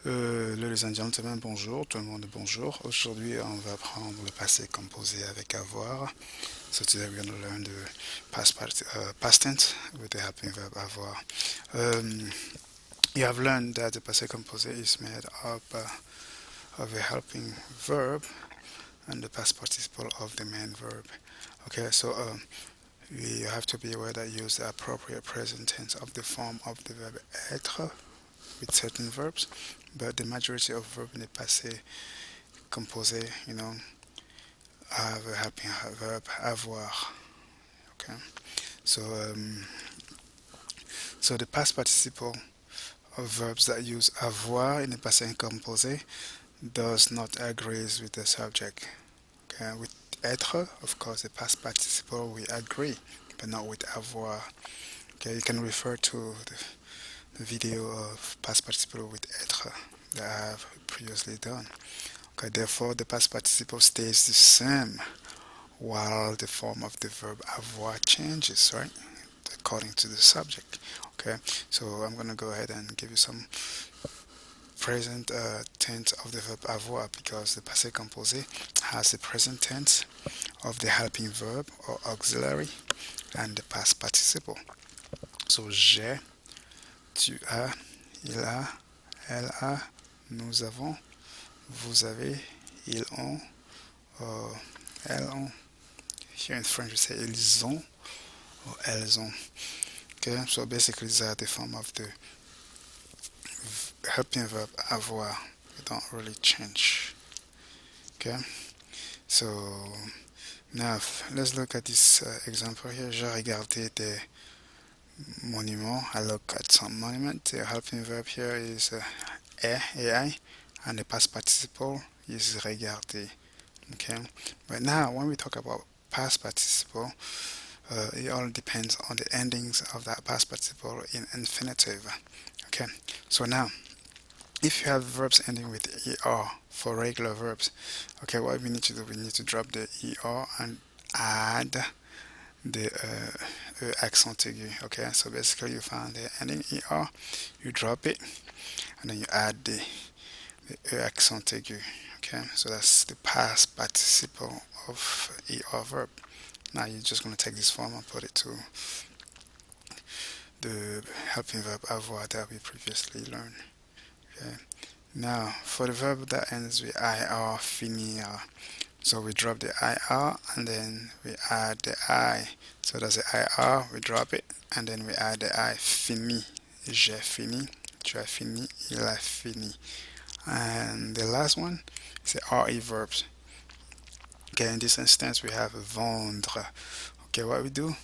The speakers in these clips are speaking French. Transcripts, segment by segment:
Ladies and gentlemen, bonjour, tout le monde bonjour. Aujourd'hui, on va prendre le passé composé avec avoir. So today we're going to learn the past tense with the helping verb avoir. Um, you have learned that the passé composé is made up of a helping verb and the past participle of the main verb. Okay, so we have to be aware that use the appropriate present tense of the form of the verb être with certain verbs, but the majority of verb in the passé composé, have a helping verb avoir. Okay, so so the past participle of verbs that use avoir in the passé composé does not agree with the subject. Okay, with être, of course, the past participle we agree, but not with avoir. Okay, you can refer to the video of past participle with être that I have previously done. Okay, therefore, the past participle stays the same while the form of the verb avoir changes, right? According to the subject. Okay, so I'm gonna go ahead and give you some present tense of the verb avoir because the passé composé has the present tense of the helping verb or auxiliary and the past participle. So j'ai, tu as, il a, elle a, nous avons, vous avez, ils ont, uh, elles ont. Here in French we say ils ont or elles ont. Okay, so basically these are the form of the helping verb avoir. They don't really change. Okay, so now let's look at this example here. J'ai regardé des monuments. I look at some monument. The helping verb here is ai, and the past participle is regarder. Okay, but now when we talk about past participle, it all depends on the endings of that past participle in infinitive. Okay, so now if you have verbs ending with er for regular verbs, okay, what we need to do, we need to drop the er and add the accent aigu. Okay, so basically you find the ending er, you drop it, and then you add the accent aigu. Okay, so that's the past participle of er verb. Now you're just going to take this form and put it to the helping verb avoir that we previously learned. Okay. Now for the verb that ends with ir, finir. So we drop the ir and then we add the I. So that's the ir, we drop it and then we add the I. Fini, j'ai fini, tu as fini, il a fini. And the last one is the re verbs. Okay, in this instance we have vendre. Okay, what we do,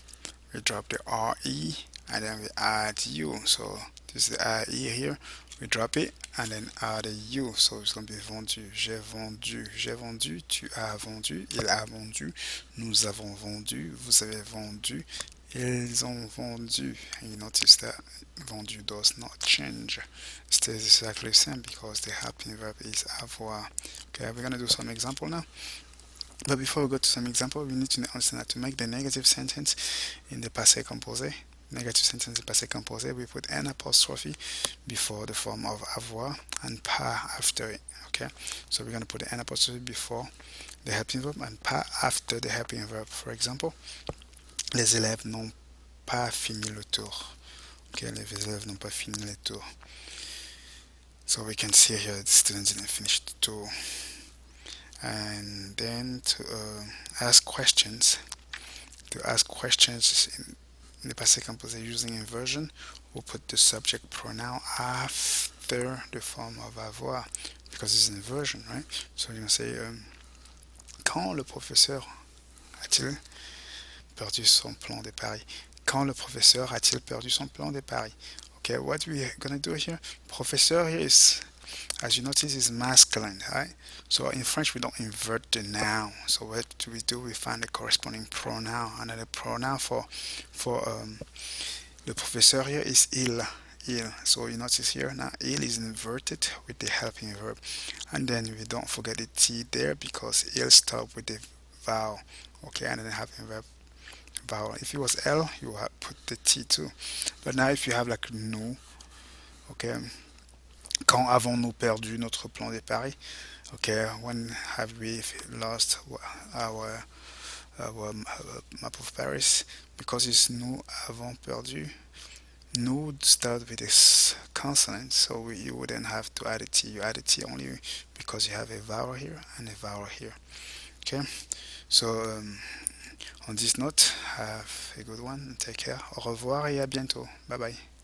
we drop the re and then we add u. So this is the re here, we drop it and then add a u. So it's going to be vendu. J'ai vendu, tu as vendu, il a vendu, nous avons vendu, vous avez vendu, ils ont vendu. And you notice that vendu does not change. It stays exactly the same because the helping verb is avoir. Okay, we're going to do some example now. But before we go to some example, we need to understand that to make the negative sentence in the passé composé, negative sentence in passé composé, we put an apostrophe before the form of avoir and pas after it. Okay, so we're going to put the an apostrophe before the helping verb and pas after the helping verb. For example, les élèves n'ont pas fini le tour. Okay, les élèves n'ont pas fini le tour. So we can see here the students didn't finish the tour. And then to ask questions in the passé composé using inversion, we'll put the subject pronoun after the form of avoir because it's an inversion, right? So you're going to say quand le professeur a-t-il perdu son plan de Paris? Quand le professeur a-t-il perdu son plan de Paris? Okay, what we're going to do here, professeur here is, as you notice, is masculine, right? So in French we don't invert the noun. So what do? We find the corresponding pronoun, and then the pronoun for le professeur here is il. So you notice here now il is inverted with the helping verb, and then we don't forget the t there because il stop with the vowel. Okay, and then the helping verb vowel. If it was L, you would put the T too. But now if you have like nous, okay, Quand avons-nous perdu notre plan de Paris? Okay, when have we lost our map of Paris? Because it's nous avons perdu. Nous start with this consonant, so you wouldn't have to add a T. You add a T only because you have a vowel here and a vowel here. Okay, so on this note, have a good one. Take care. Au revoir et à bientôt. Bye bye.